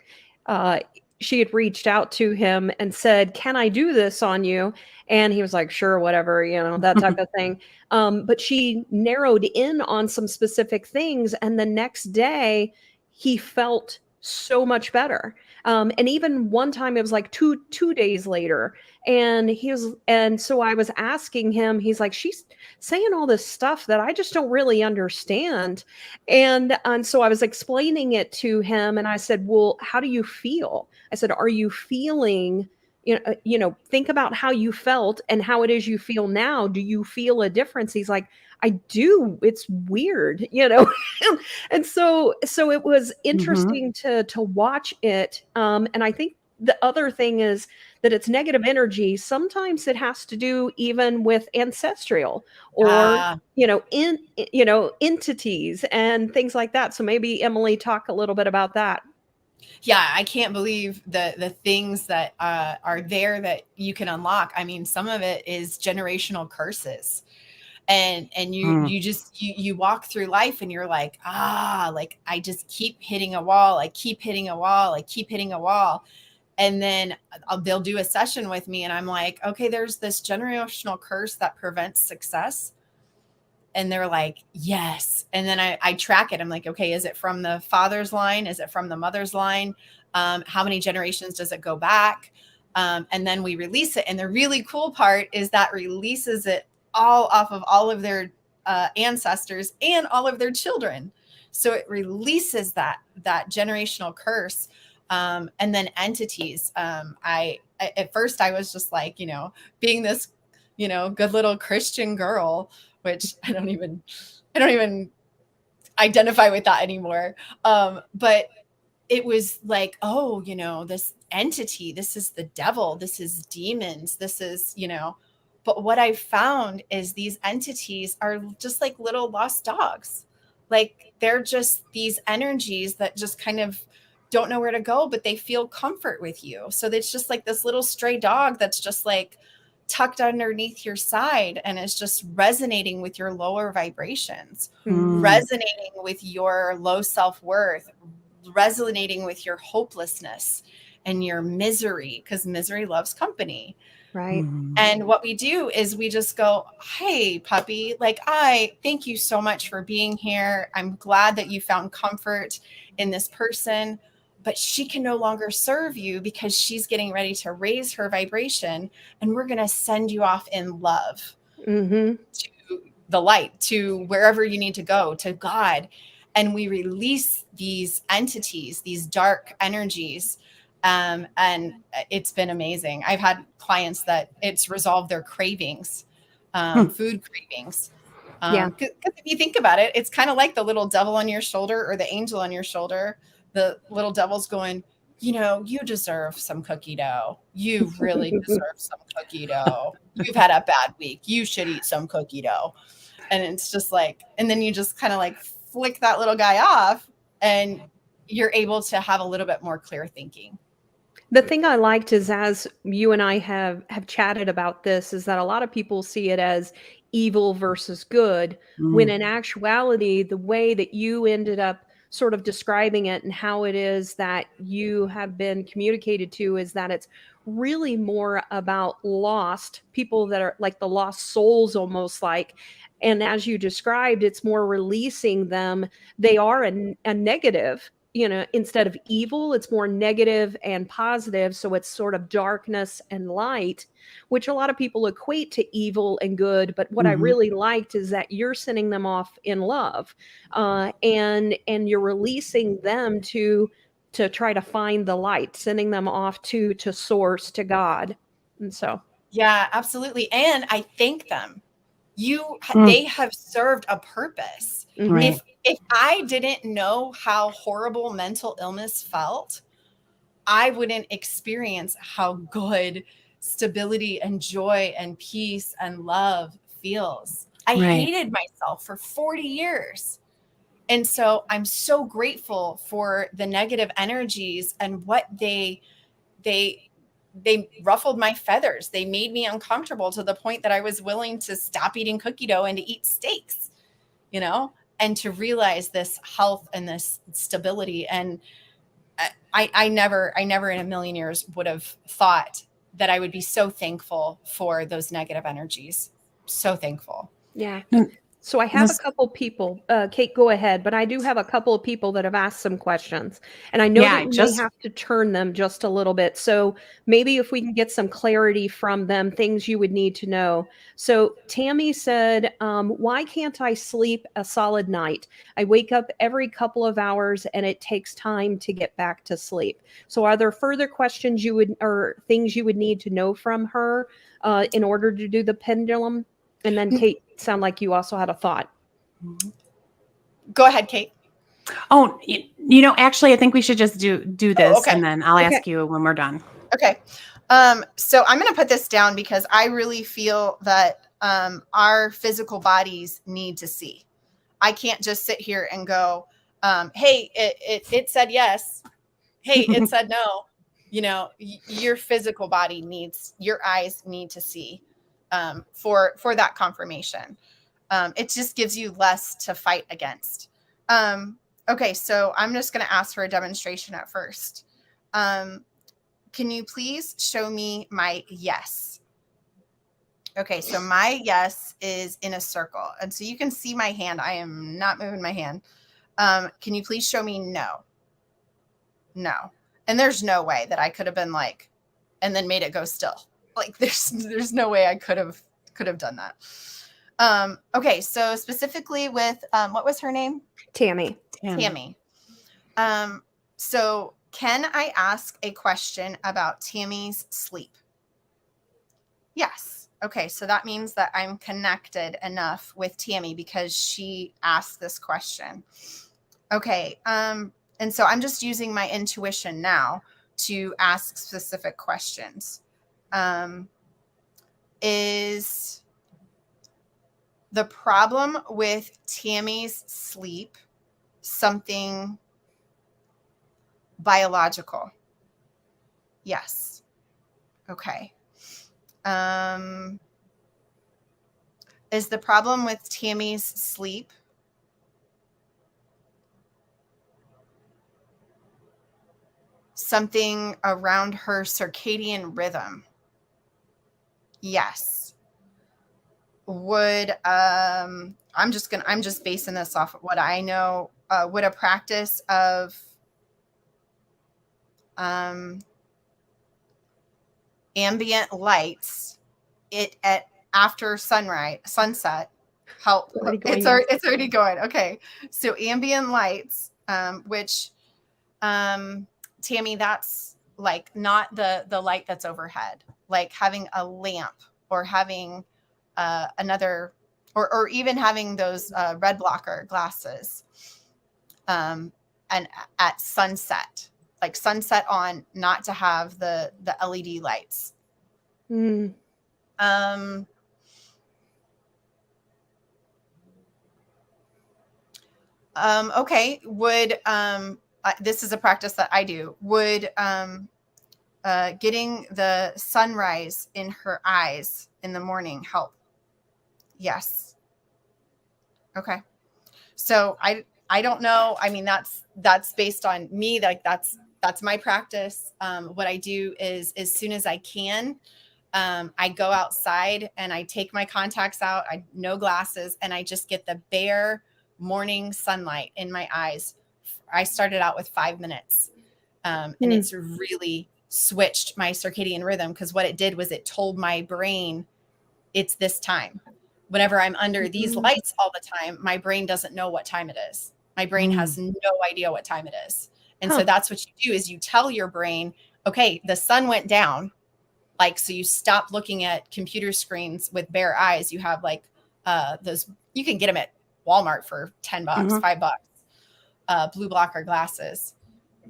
She had reached out to him and said, can I do this on you? And he was like, sure, whatever, that type of thing. But she narrowed in on some specific things. And the next day he felt so much better. And even one time it was like two days later, and so I was asking him, he's like, she's saying all this stuff that I just don't really understand. And so I was explaining it to him, and I said, well, how do you feel? I said, are you feeling think about how you felt and how it is you feel now. Do you feel a difference? He's like, I do. It's weird, And so it was interesting to watch it. And I think the other thing is that it's negative energy. Sometimes it has to do even with ancestral or, entities and things like that. So maybe Emily, talk a little bit about that. Yeah, I can't believe the things that are there that you can unlock. I mean, some of it is generational curses. And you walk through life and you're like, like I just keep hitting a wall. I keep hitting a wall. I keep hitting a wall. And then they'll do a session with me and I'm like, okay, there's this generational curse that prevents success. And they're like, yes. And then I track it. I'm like, okay, is it from the father's line? Is it from the mother's line? How many generations does it go back? And then we release it. And the really cool part is that releases it all off of all of their ancestors and all of their children. So it releases that generational curse. And then entities. At first I was just like, being this, good little Christian girl, which I don't even identify with that anymore. But it was like, this entity, this is the devil, this is demons, this is, but what I found is these entities are just like little lost dogs. Like they're just these energies that just kind of don't know where to go, but they feel comfort with you. So it's just like this little stray dog that's just like tucked underneath your side and is just resonating with your lower vibrations, resonating with your low self-worth, resonating with your hopelessness and your misery, because misery loves company. Right. And what we do is we just go, hey, puppy, like, I thank you so much for being here. I'm glad that you found comfort in this person, but she can no longer serve you because she's getting ready to raise her vibration. And we're going to send you off in love to the light, to wherever you need to go, to God. And we release these entities, these dark energies. And it's been amazing. I've had clients that it's resolved their cravings, food cravings. Because if you think about it, it's kind of like the little devil on your shoulder or the angel on your shoulder. The little devil's going, you deserve some cookie dough. You really deserve some cookie dough. You've had a bad week. You should eat some cookie dough. And it's just like, and then you just kind of like flick that little guy off and you're able to have a little bit more clear thinking. The thing I liked is, as you and I have chatted about this, is that a lot of people see it as evil versus good, when in actuality, the way that you ended up sort of describing it and how it is that you have been communicated to is that it's really more about lost people, that are like the lost souls almost like. And as you described, it's more releasing them. They are a negative, instead of evil, it's more negative and positive. So it's sort of darkness and light, which a lot of people equate to evil and good. But what I really liked is that you're sending them off in love, and you're releasing them to try to find the light, sending them off to source, to God. And so, yeah, absolutely. And I thank them. They have served a purpose. Right. If I didn't know how horrible mental illness felt, I wouldn't experience how good stability and joy and peace and love feels. I hated myself for 40 years. And so I'm so grateful for the negative energies and what they ruffled my feathers. They made me uncomfortable to the point that I was willing to stop eating cookie dough and to eat steaks, and to realize this health and this stability. And I never in a million years would have thought that I would be so thankful for those negative energies. So thankful. Yeah. So I have a couple people, Cate, go ahead, but I do have a couple of people that have asked some questions, and I know Yeah, that I you may just have to turn them just a little bit. So maybe if we can get some clarity from them, things you would need to know. So Tammy said, why can't I sleep a solid night? I wake up every couple of hours and it takes time to get back to sleep. So are there further questions you would, or things you would need to know from her in order to do the pendulum? And then Cate, sound like you also had a thought. Go ahead, Cate. Oh, actually, I think we should just do this, okay. and then I'll ask you when we're done. Okay. So I'm going to put this down because I really feel that our physical bodies need to see. I can't just sit here and go, hey, it said yes. Hey, it said no. Your physical body needs, your eyes need to see for that confirmation. It just gives you less to fight against. Okay, so I'm just going to ask for a demonstration at first. Can you please show me my yes? Okay, so my yes is in a circle. And so you can see my hand. I am not moving my hand. Can you please show me no? No. And there's no way that I could have been like, and then made it go still. Like there's no way I could have done that. Okay, so specifically with what was her name? Tammy. So can I ask a question about Tammy's sleep? Yes. Okay, so that means that I'm connected enough with Tammy because she asked this question. Okay, and so I'm just using my intuition now to ask specific questions. Is the problem with Tammy's sleep something biological? Yes. Okay. Is the problem with Tammy's sleep something around her circadian rhythm? Yes. Would I'm just basing this off of what I know. Would a practice of ambient lights at after sunset help? It's already going. Okay, so ambient lights, which Tammy, that's like not the light that's overhead, like having a lamp or having another, or even having those red blocker glasses, and at sunset, like sunset on, not to have the LED lights. Okay. Would this is a practice that I do. Would getting the sunrise in her eyes in the morning help? Yes. Okay. So I don't know. I mean, that's based on me. Like that's my practice. What I do is as soon as I can, I go outside and I take my contacts out. No glasses, and I just get the bare morning sunlight in my eyes. I started out with 5 minutes, and it's really switched my circadian rhythm, because what it did was it told my brain it's this time. Whenever I'm under these lights all the time, my brain doesn't know what time it is. My brain has no idea what time it is. And so that's what you do, is you tell your brain, okay, the sun went down. Like, so you stop looking at computer screens with bare eyes. You have like those, you can get them at Walmart for $10, $5, blue blocker glasses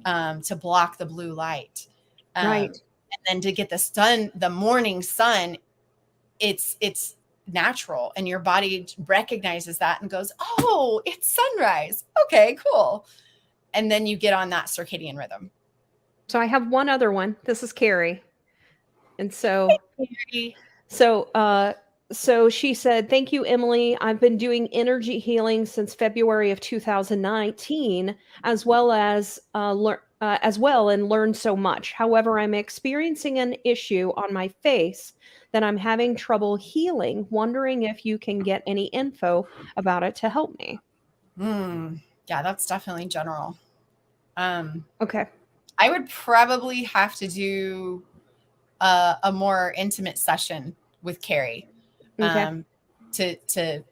to block the blue light. Right. And then to get the sun, the morning sun, it's natural, and your body recognizes that and goes, oh, it's sunrise. Okay, cool. And then you get on that circadian rhythm. So I have one other one. This is Carrie. And so, so she said, thank you, Emily. I've been doing energy healing since February of 2019, as well, and learned so much. However, I'm experiencing an issue on my face that I'm having trouble healing, wondering if you can get any info about it to help me. Yeah, that's definitely general. Okay. I would probably have to do a more intimate session with Carrie Okay. to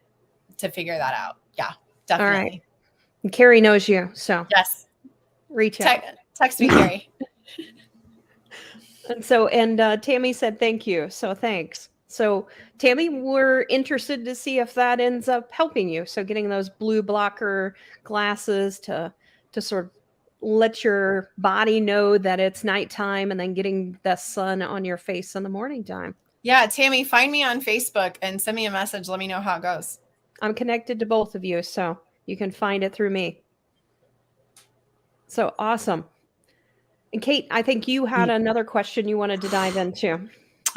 figure that out. Yeah, All definitely. right. And Carrie knows you, so Yes. reach out. Text me, Carrie. And so, Tammy said thank you. So thanks. So Tammy, we're interested to see if that ends up helping you. So getting those blue blocker glasses to sort of let your body know that it's nighttime, and then getting the sun on your face in the morning time. Yeah, Tammy, find me on Facebook and send me a message. Let me know how it goes. I'm connected to both of you, so you can find it through me. So awesome. And Cate, I think you had another question you wanted to dive into.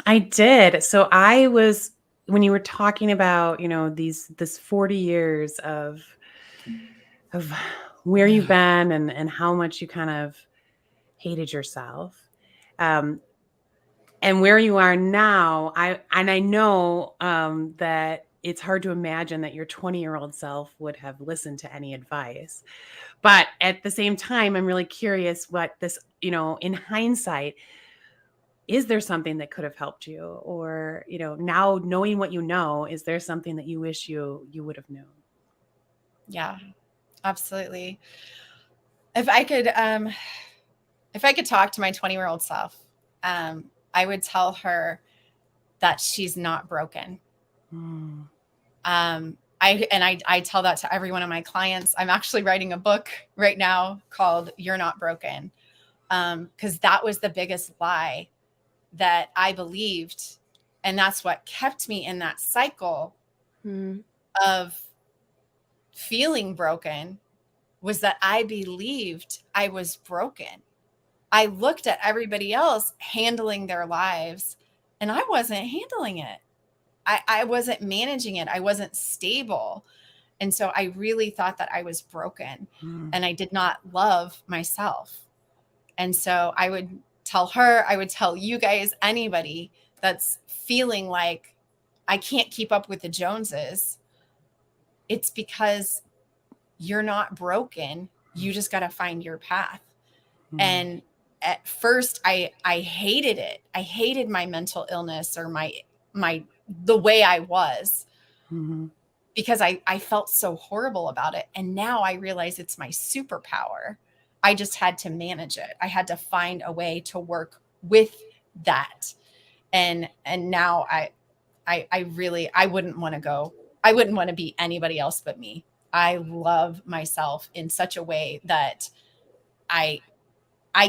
I did. So I was, when you were talking about, this 40 years of where you've been and how much you kind of hated yourself, and where you are now, I know that it's hard to imagine that your 20-year-old self would have listened to any advice. But at the same time, I'm really curious what this, in hindsight, is there something that could have helped you? Or, now knowing what you know, is there something that you wish you would have known? Yeah, absolutely. If I could talk to my 20-year-old self, I would tell her that she's not broken. I tell that to every one of my clients. I'm actually writing a book right now called You're Not Broken. Because that was the biggest lie that I believed. And that's what kept me in that cycle of feeling broken, was that I believed I was broken. I looked at everybody else handling their lives, and I wasn't handling it. I wasn't managing it. I wasn't stable. And so I really thought that I was broken and I did not love myself. And so I would tell her, I would tell you guys, anybody that's feeling like I can't keep up with the Joneses, it's because you're not broken. You just got to find your path. And at first I hated it. I hated my mental illness or the way I was, because I felt so horrible about it. And now I realize it's my superpower. I just had to manage it. I had to find a way to work with that. And now I wouldn't want to be anybody else but me. I love myself in such a way that I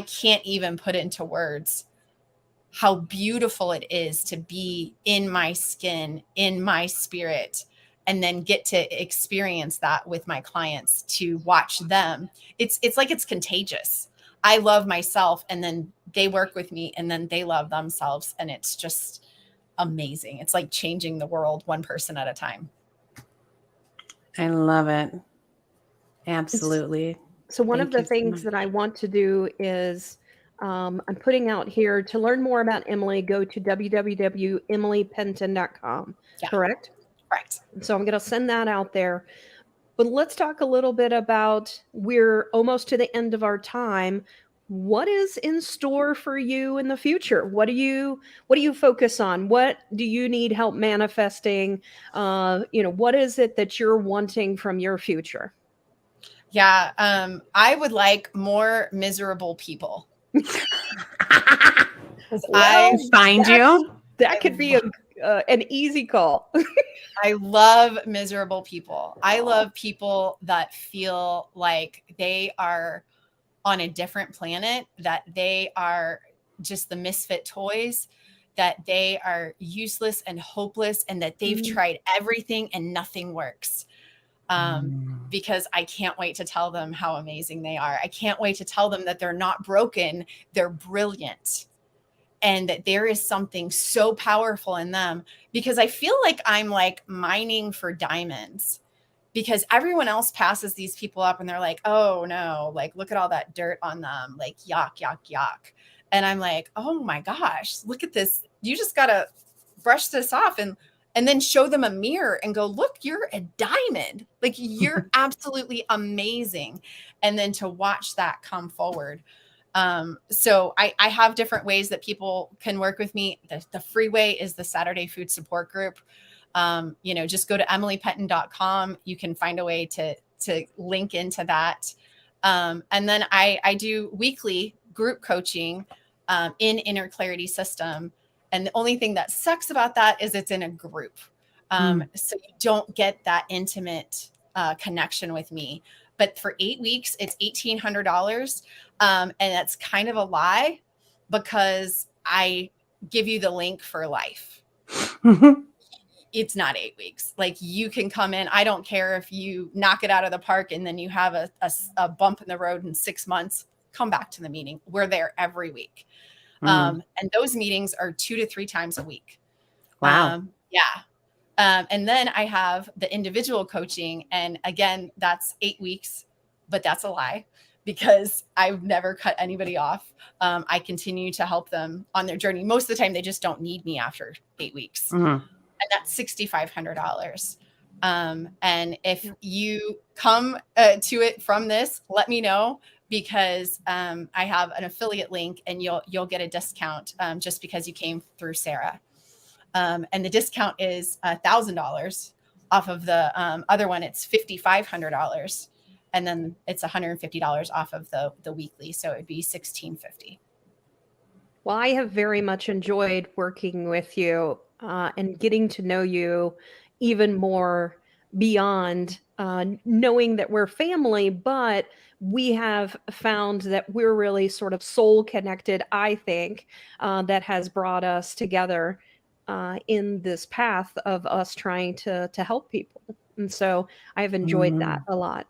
can't even put into words how beautiful it is to be in my skin, in my spirit, and then get to experience that with my clients, to watch them. It's like it's contagious. I love myself, and then they work with me, and then they love themselves. And it's just amazing. It's like changing the world one person at a time. I love it. Absolutely. So one of the things that I want to do is, I'm putting out here, to learn more about Emily, go to www.emilypenton.com. Yeah. Correct? Correct. So I'm going to send that out there. But let's talk a little bit about, we're almost to the end of our time. What is in store for you in the future? What do you focus on? What do you need help manifesting? What is it that you're wanting from your future? Yeah. I would like more miserable people. That could be an easy call. I love miserable people. I love people that feel like they are on a different planet, that they are just the misfit toys, that they are useless and hopeless, and that they've tried everything and nothing works. Because I can't wait to tell them how amazing they are. I can't wait to tell them that they're not broken, they're brilliant, and that there is something so powerful in them. Because I feel like I'm like mining for diamonds, because everyone else passes these people up and they're like, oh no, like, look at all that dirt on them, like yuck, yuck, yuck. And I'm like, oh my gosh, look at this. You just got to brush this off and then show them a mirror and go, look, you're a diamond. Like, you're absolutely amazing. And then to watch that come forward. So I have different ways that people can work with me. The free way is the Saturday Food Support Group. Just go to emilypenton.com. You can find a way to link into that. And then I do weekly group coaching in Inner Clarity System. And the only thing that sucks about that is it's in a group. So you don't get that intimate connection with me. But for 8 weeks, it's $1,800. And that's kind of a lie because I give you the link for life. It's not 8 weeks. Like, you can come in. I don't care if you knock it out of the park and then you have a bump in the road in 6 months. Come back to the meeting. We're there every week. And those meetings are 2 to 3 times a week. Wow. And then I have the individual coaching. And again, that's 8 weeks, but that's a lie because I've never cut anybody off. I continue to help them on their journey. Most of the time, they just don't need me after 8 weeks. And that's $6,500. And if you come to it from this, let me know, because I have an affiliate link and you'll get a discount just because you came through Sarah. And the discount is $1,000 off of the other one. It's $5,500. And then it's $150 off of the weekly. So it'd be $1,650. Well, I have very much enjoyed working with you and getting to know you even more beyond knowing that we're family, but we have found that we're really sort of soul connected, I think, that has brought us together in this path of us trying to help people. And so I've enjoyed that a lot.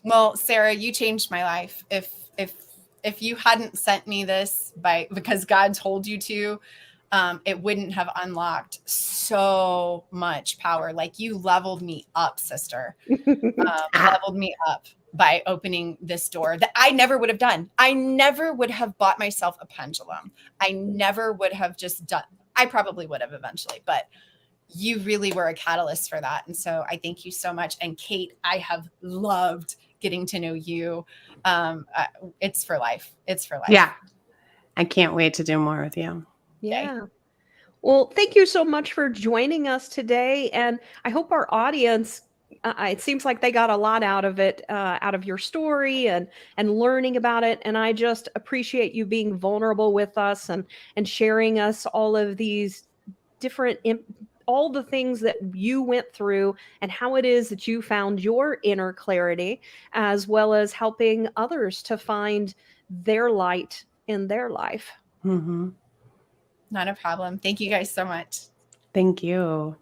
Well, Sarah, you changed my life. If you hadn't sent me this because God told you to, it wouldn't have unlocked so much power. Like, you leveled me up, sister. Leveled me up by opening this door that I never would have done. I never would have bought myself a pendulum. I never would have just done. I probably would have eventually, but you really were a catalyst for that. And so I thank you so much. And Cate, I have loved getting to know you. It's for life. It's for life. Yeah. I can't wait to do more with you. Yeah. Well, thank you so much for joining us today. And I hope our audience, it seems like they got a lot out of it, out of your story and learning about it. And I just appreciate you being vulnerable with us and sharing us all of these different, all the things that you went through and how it is that you found your inner clarity, as well as helping others to find their light in their life. Not a problem. Thank you guys so much. Thank you.